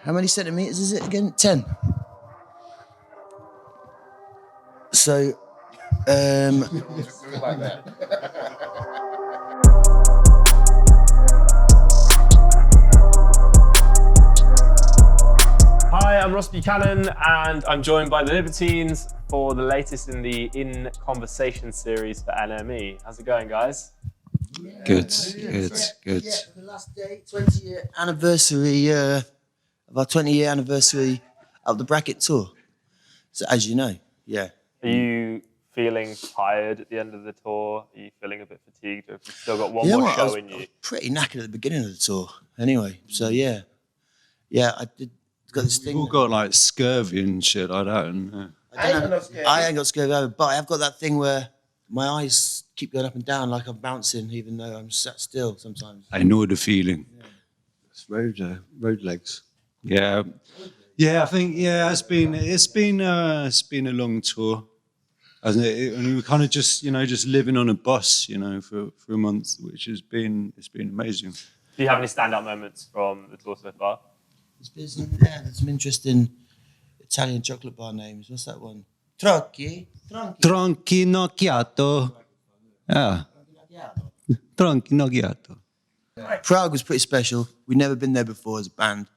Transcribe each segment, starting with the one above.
How many centimeters is it again? 10. So, like that. Hi, I'm Ross Buchanan, and I'm joined by the Libertines for the latest in the In Conversation series for NME. How's it going, guys? Good. Yeah, the last day, 20-year anniversary of our 20-year anniversary of the Bracket Tour. So, as you know, yeah. Are you feeling tired at the end of the tour? Are you feeling a bit fatigued? Or have you still got one more show in you? I was pretty knackered at the beginning of the tour. Anyway, so yeah, I did. Got this thing. We've all got like scurvy and shit like that. And, I ain't got scurvy either, but I've got that thing where my eyes keep going up and down like I'm bouncing, even though I'm sat still sometimes. I know the feeling. Yeah. It's road legs. Yeah, I think it's been a long tour, hasn't it? And we were kind of just living on a bus, for a month, which it's been amazing. Do you have any standout moments from the tour so far? There's some interesting Italian chocolate bar names. What's that one? Tronchi Nocchiato. Yeah. Tronchi Nocchiato. Prague was pretty special. We'd never been there before as a band.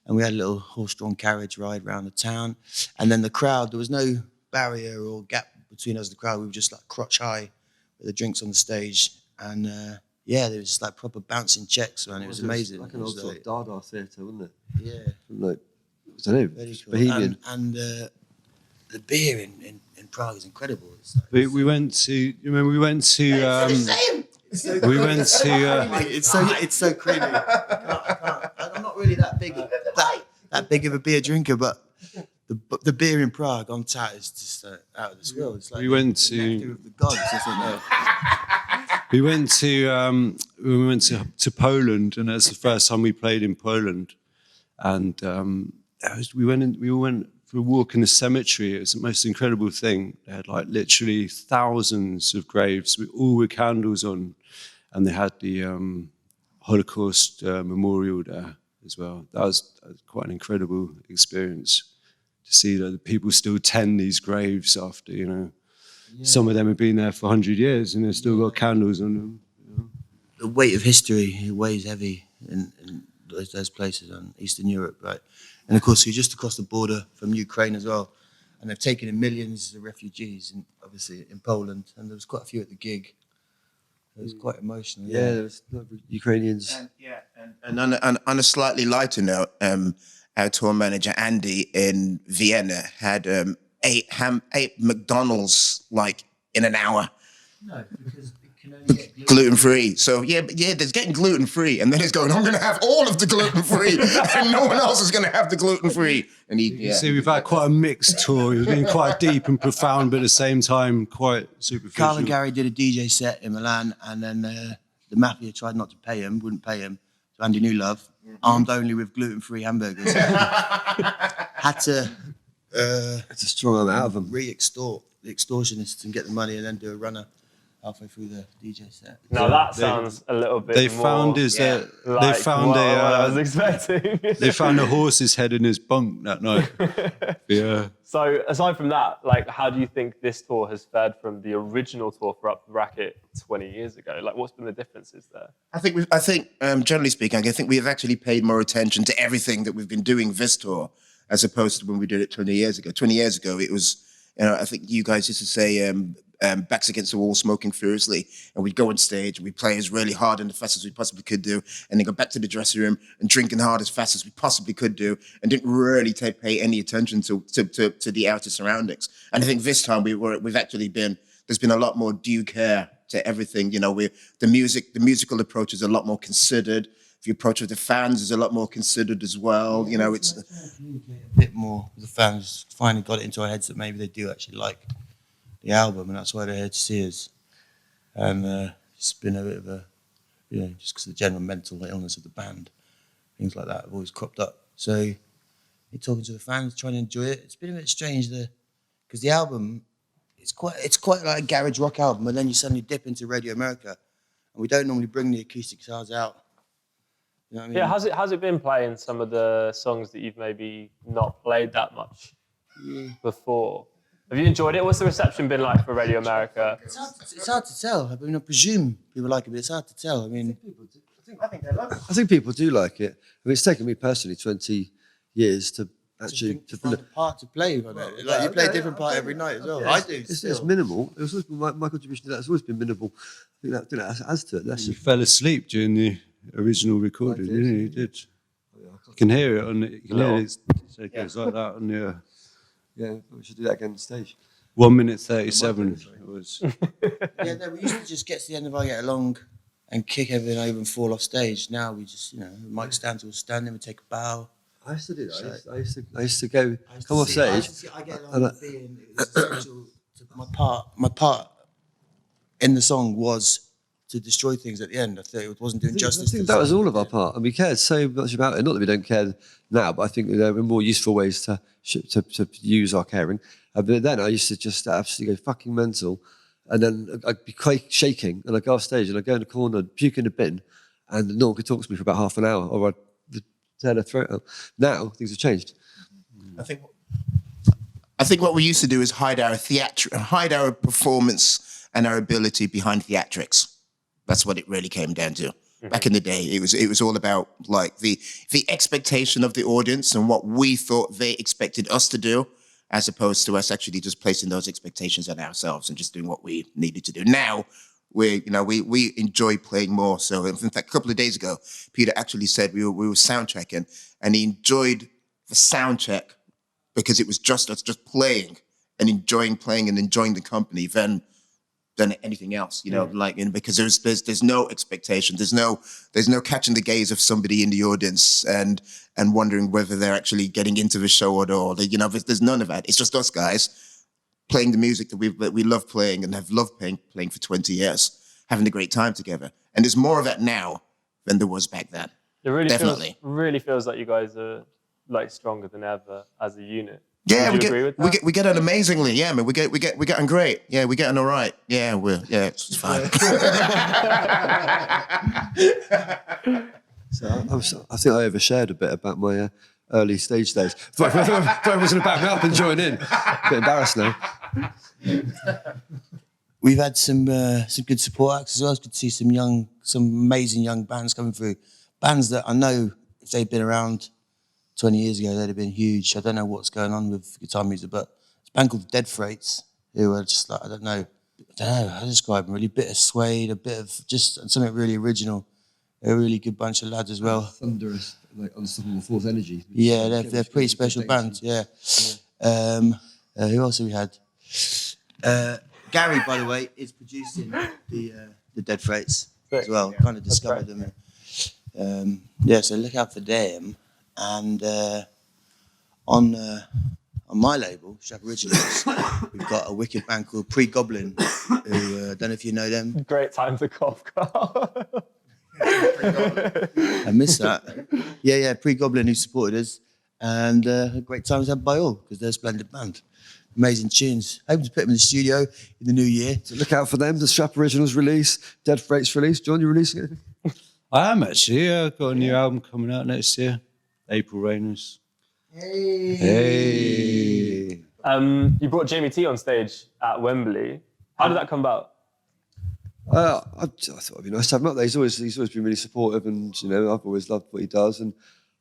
And we had a little horse-drawn carriage ride around the town. And then the crowd, there was no barrier or gap between us and the crowd. We were just like crotch high with the drinks on the stage. And there was just like proper bouncing checks, man. It was amazing. Like an old sort of Dada theatre, wasn't it? Yeah. Like, I don't know, very cool. Bohemian. And the beer in Prague is incredible. It's like, We went to. We went to. It's so creamy. I'm not really that big of a beer drinker, but the beer in Prague on tap is just out of this world. It's like We went nectar of the gods, isn't it? We went to Poland, and that's the first time we played in Poland. And we all went for a walk in the cemetery. It was the most incredible thing. They had like literally thousands of graves, all with candles on, and they had the Holocaust memorial there as well. That was quite an incredible experience to see that the people still tend these graves after, Yeah. Some of them have been there for 100 years and they've still got candles on them. The weight of history weighs heavy in those places in Eastern Europe, right? And of course, you're just across the border from Ukraine as well. And they've taken in millions of refugees, obviously in Poland. And there was quite a few at the gig. It was quite emotional. Yeah, there was Ukrainians. And on a slightly lighter note, our tour manager, Andy, in Vienna had 8 McDonald's like in an hour. No, because it can only get gluten-free. So there's getting gluten-free, and then it's going, I'm going to have all of the gluten-free, and no one else is going to have the gluten-free. And You see, we've had quite a mixed tour. It's been quite deep and profound, but at the same time, quite superficial. Carl and Gary did a DJ set in Milan, and then the Mafia tried not to pay him, wouldn't pay him. So Andy Newlove, armed only with gluten-free hamburgers, had to... it's a strong arm out of them. Re-extort the extortionists and get the money and then do a runner halfway through the DJ set. Now that sounds a little bit They more found his. They found what I was expecting. They found a horse's head in his bunk that night. Yeah. So aside from that, like, how do you think this tour has fared from the original tour for Up the Bracket 20 years ago? Like, what's been the differences there? I think generally speaking, I think we have actually paid more attention to everything that we've been doing this tour, as opposed to when we did it 20 years ago. 20 years ago, it was, I think you guys used to say, backs against the wall, smoking furiously, and we'd go on stage and we'd play as really hard and as fast as we possibly could do, and then go back to the dressing room and drinking hard as fast as we possibly could do, and didn't really pay any attention to the outer surroundings. And I think this time there's been a lot more due care to everything. The musical approach is a lot more considered. The approach with the fans is a lot more considered as well. It's communicate a bit more with the fans. Finally got it into our heads that maybe they do actually like the album, and that's why they're here to see us. And it's been a bit of a, just because of the general mental illness of the band, things like that have always cropped up. So you're talking to the fans, trying to enjoy it. It's been a bit strange because the album, it's quite like a garage rock album, and then you suddenly dip into Radio America, and we don't normally bring the acoustic guitars out You know what I mean? Yeah, how's it been playing some of the songs that you've maybe not played that much before? Have you enjoyed it? What's the reception been like for Radio America? It's hard to tell. I mean, I presume people like it, but it's hard to tell. I mean, I think they love it. I think people do like it. I mean, it's taken me personally 20 years to actually to find a part to play on it. Like you play a different part every night as well. I do. It's minimal. It was always been my contribution to that has always been minimal. I think that adds to it. That's You fell asleep during the original recording, didn't you? You did. You can hear it on the, you can hear it. It goes like that on the. yeah. We should do that again on stage. 1 minute 37. It was. Yeah, no, we used to just get to the end of our get along and kick everything over and fall off stage. Now we just, the mic stands will stand and we take a bow. I used to do that. I used to go come off stage. I get along with being, it was essential to my part in the song was to destroy things at the end. I thought it wasn't doing justice. I think that was all of our part, and we cared so much about it. Not that we don't care now, but I think there were more useful ways to use our caring. But then I used to just absolutely go fucking mental, and then I'd be quite shaking, and I'd go off stage, and I'd go in the corner, puke in the bin, and no one could talk to me for about half an hour, or I'd tear their throat out. Now things have changed. I think what we used to do is hide our performance and our ability behind theatrics. That's what it really came down to. Back in the day, it was all about like the expectation of the audience and what we thought they expected us to do, as opposed to us actually just placing those expectations on ourselves and just doing what we needed to do. Now, we enjoy playing more. So in fact, a couple of days ago, Peter actually said we were soundchecking, and he enjoyed the sound check because it was just us just playing and enjoying playing and enjoying the company than anything else, because there's no expectation, there's no catching the gaze of somebody in the audience and wondering whether they're actually getting into the show or not. There's none of that. It's just us guys playing the music that we love playing and have loved playing for 20 years, having a great time together. And there's more of that now than there was back then. It really Definitely. really feels like you guys are like stronger than ever as a unit. Yeah, Would you agree with that? we get on amazingly. Yeah, man, we get on great. Yeah, we get on all right. Yeah, it's fine. I think I overshared a bit about my early stage days. Thought I was going to back me up and join in. A bit embarrassed now. We've had some good support acts as well. It's good to see some amazing young bands coming through. Bands that I know if they'd been around 20 years ago, they'd have been huge. I don't know what's going on with guitar music, but it's a band called Dead Freights, who are just like, I don't know how to describe them, really. A bit of suede, a bit of just something really original. They're a really good bunch of lads as well. Thunderous, like unstoppable force energy. Yeah, they're pretty special bands, yeah. Who else have we had? Gary, by the way, is producing the Dead Freights as well. Kind of discovered them. So look out for them. And on my label, Shaq Originals, we've got a wicked band called Pre-Goblin, who I don't know if you know them. Great time to cough, Carl. I missed that. Yeah, Pre-Goblin who supported us, and great times had by all because they're a splendid band. Amazing tunes. Hoping to put them in the studio in the new year. So look out for them. The Strap Originals release, Dead Freights release. John, you releasing anything? I am actually. Yeah, I've got a new album coming out next year. April Rainers. Hey. You brought Jamie T on stage at Wembley. How did that come about? I thought it'd be nice to have him up there. He's always been really supportive, and I've always loved what he does. And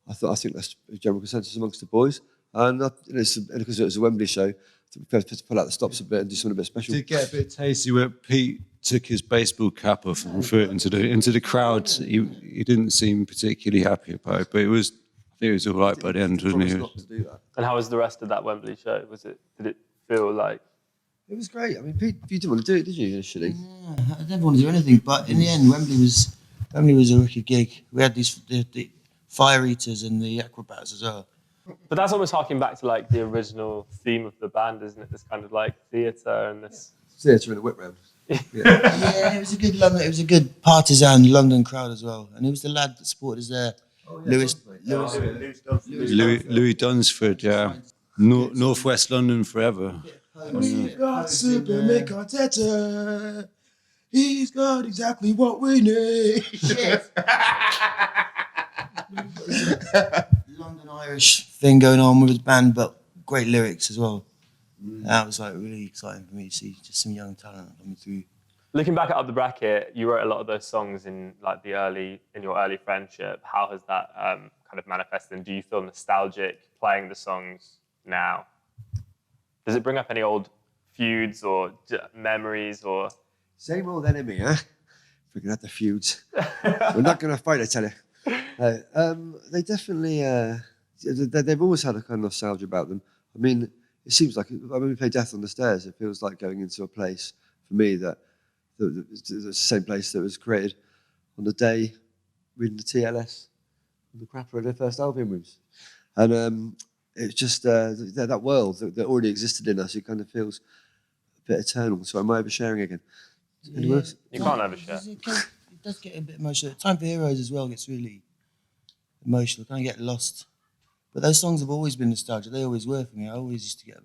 I think that's a general consensus amongst the boys. And because it was a Wembley show, we had to pull out the stops a bit and do something a bit special. Did get a bit tasty where Pete took his baseball cap off and threw it into the crowd. He didn't seem particularly happy about it, but I think it was all right by the end, wasn't he? And how was the rest of that Wembley show? Did it feel like? It was great. I mean, Pete, you didn't want to do it, did you, initially? Yeah, I never want to do anything, but in the end, Wembley was a wicked gig. We had the fire eaters and the acrobats as well. But that's almost harking back to like the original theme of the band, isn't it? This kind of like theatre and this. Theatre in a whip round. Yeah, it was a good London. It was a good partisan London crowd as well, and it was the lad that supported us there. Oh, yeah, Louis Dunsford, yeah. Northwest London forever. We've got Super Mick Arteta. He's got exactly what we need. London Irish thing going on with his band, but great lyrics as well. That was like really exciting for me to see just some young talent coming through. Looking back at Up the Bracket, you wrote a lot of those songs in like in your early friendship. How has that kind of manifested? And do you feel nostalgic playing the songs now? Does it bring up any old feuds or memories or? Same old enemy, huh? Freaking out the feuds. We're not going to fight, I tell you. They definitely, they've always had a kind of nostalgia about them. I mean, it seems like, when we play Death on the Stairs, it feels like going into a place, for me, that the same place that was created on the day reading the TLS, the crapper of their first album rooms. And it's just that world that already existed in us, it kind of feels a bit eternal. So am I oversharing again? You can't overshare. It does get a bit emotional. Time for Heroes as well gets really emotional. Kind of get lost. But those songs have always been nostalgic. They always were for me. I always used to get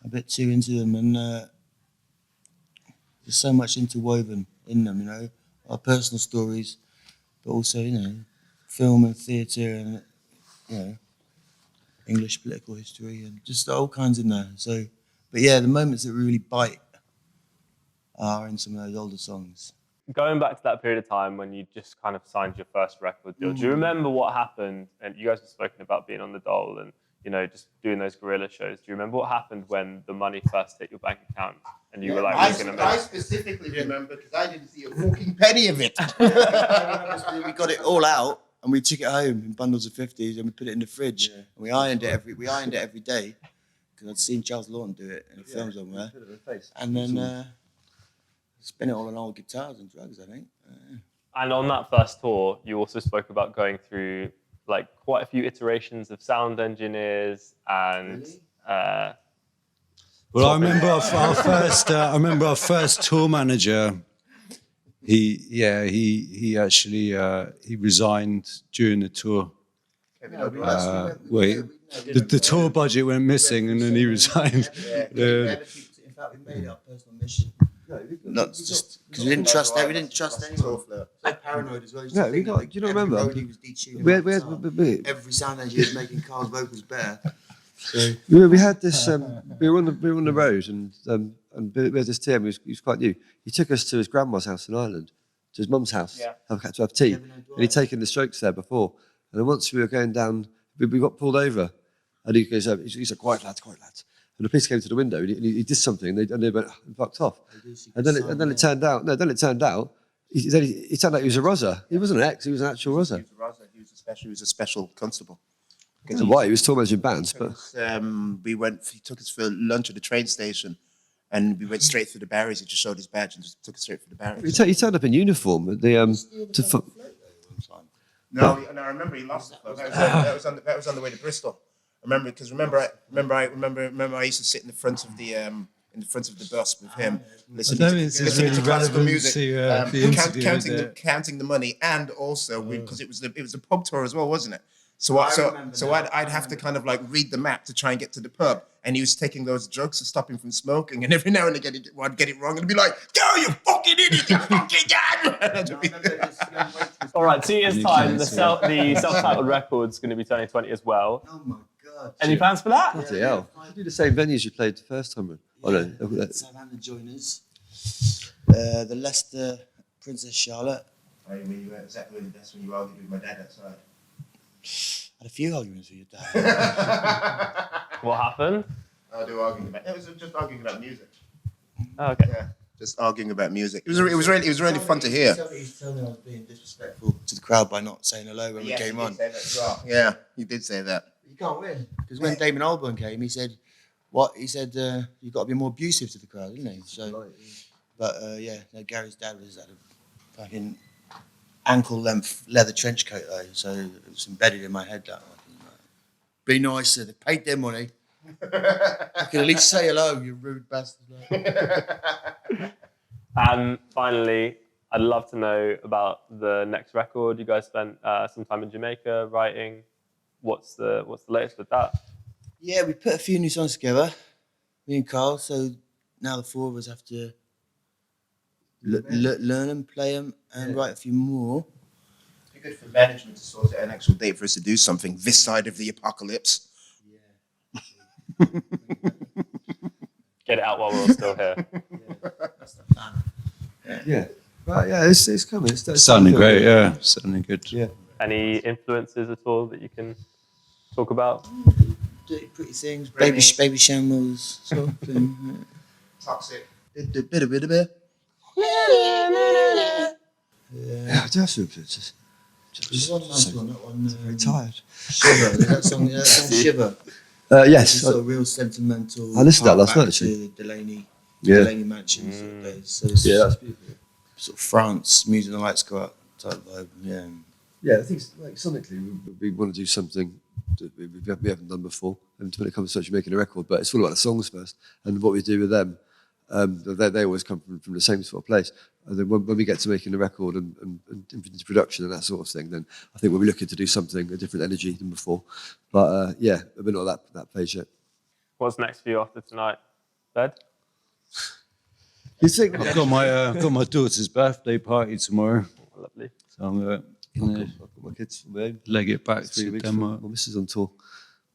a bit too into them, and there's so much interwoven in them. You know, our personal stories, but also film and theatre, and English political history, and just all kinds in there. So, but yeah, the moments that really bite are in some of those older songs. Going back to that period of time when you just kind of signed your first record deal, do you remember what happened? And you guys have spoken about being on the dole and just doing those guerrilla shows. Do you remember what happened when the money first hit your bank account and you were like, "We're going to make"? I specifically remember because I didn't see a fucking penny of it. We got it all out and we took it home in bundles of 50s and we put it in the fridge and we ironed it every day because I'd seen Charles Lawton do it in a film somewhere, and then spin it all on old guitars and drugs, I think. And on that first tour, you also spoke about going through like quite a few iterations of sound engineers and. Well, I remember our first tour manager. He actually he resigned during the tour. The tour budget went missing, and then he resigned. In fact, we made our personal mission. Not just because we didn't trust anyone. So paranoid as well. No, we got. Do you not remember? Every sound engineer was making Carl's vocals better. So We had this. We were on the road, and we had this TM. He was quite new. He took us to his grandma's house in Ireland, to his mum's house, to have tea. And he'd taken the Strokes there before. And then once we were going down, we got pulled over, and he goes, "He's a quiet lads." And the police came to the window, and he did something, and they went and fucked off. And then it turned out. He turned out he was a Rozza. He wasn't an ex. He was an actual Rozza. He was a special constable. I don't know why he was tormenting bands, but He took us for lunch at the train station, and we went straight through the barriers. He just showed his badge and just took us straight through the barriers. he turned up in uniform at the No, I remember he lost the float. That was on the way to Bristol. Remember I used to sit in the front of the bus with him, listening to classical music, counting the money, and also because it was a pub tour as well, wasn't it? So I'd have to kind of like read the map to try and get to the pub, and he was taking those drugs to stop him from smoking, and every now and again I'd get it wrong and be like, "Go, you fucking idiot, you fucking god!" All right, 2 years' time, the self-titled record's going to be turning 20 as well. oh my god! Any plans for that? Bloody hell. You do the same venues you played the first time. Southampton Joiners, the Leicester Princess Charlotte. That's when you argued with my dad outside. Had a few arguments with your dad. What happened? It was just arguing about music. Oh, okay. Yeah, just arguing about music. It was really fun to hear. He told me I was being disrespectful to the crowd by not saying hello when we came on. Yeah, you did say that. You can't win because when Damon Albarn came, he said, "What?" He said, "You've got to be more abusive to the crowd," didn't he? So, but Gary's dad had a fucking ankle-length leather trench coat though, so it was embedded in my head that be nicer. They paid their money. I can at least say hello, you rude bastard. And finally, I'd love to know about the next record. You guys spent some time in Jamaica writing. What's the latest with that? Yeah, we put a few new songs together, me and Carl. So now the four of us have to learn them, play them, and write a few more. good for management to sort out an actual date for us to do something this side of the apocalypse. Get it out while we're all still here. That's the plan. Yeah. But yeah, it's coming. It's Sounding great, yeah. Sounding good. Yeah. Any influences at all that you can talk about? Dirty Pretty Things, Rainy. baby shambles, sort of thing. Toxic. Yeah, just influences. There's one nice one, that one. Very tired. Shiver. Is that song Shiver? Yes. It's sort of real sentimental. I listened to that last back night, actually. to Delaney Yeah. Mansion sort of days. So it's That's beautiful. sort of France, music and the lights go out type vibe. Yeah. Yeah, I think like sonically we want to do something that we haven't done before. And when it comes to actually making a record, but it's all about the songs first and what we do with them. They always come from the same sort of place. And then when we get to making the record and into production and that sort of thing, then I think we'll be looking to do something, a different energy than before. But yeah, we're not at that place yet. What's next for you after tonight? Bed? You think? I've got my daughter's birthday party tomorrow. Lovely. So I'm I've got my kids on my own. leg it back 3 to weeks. Denmark. My missus on tour.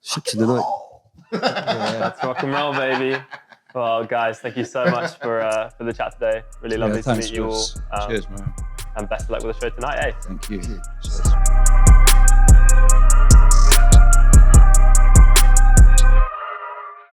Ships in the night. That's rock and roll, baby. Well, guys, thank you so much for the chat today. Really lovely to thanks, meet you all. Ross. Cheers, man. And best of luck with the show tonight, eh? Thank you. Cheers.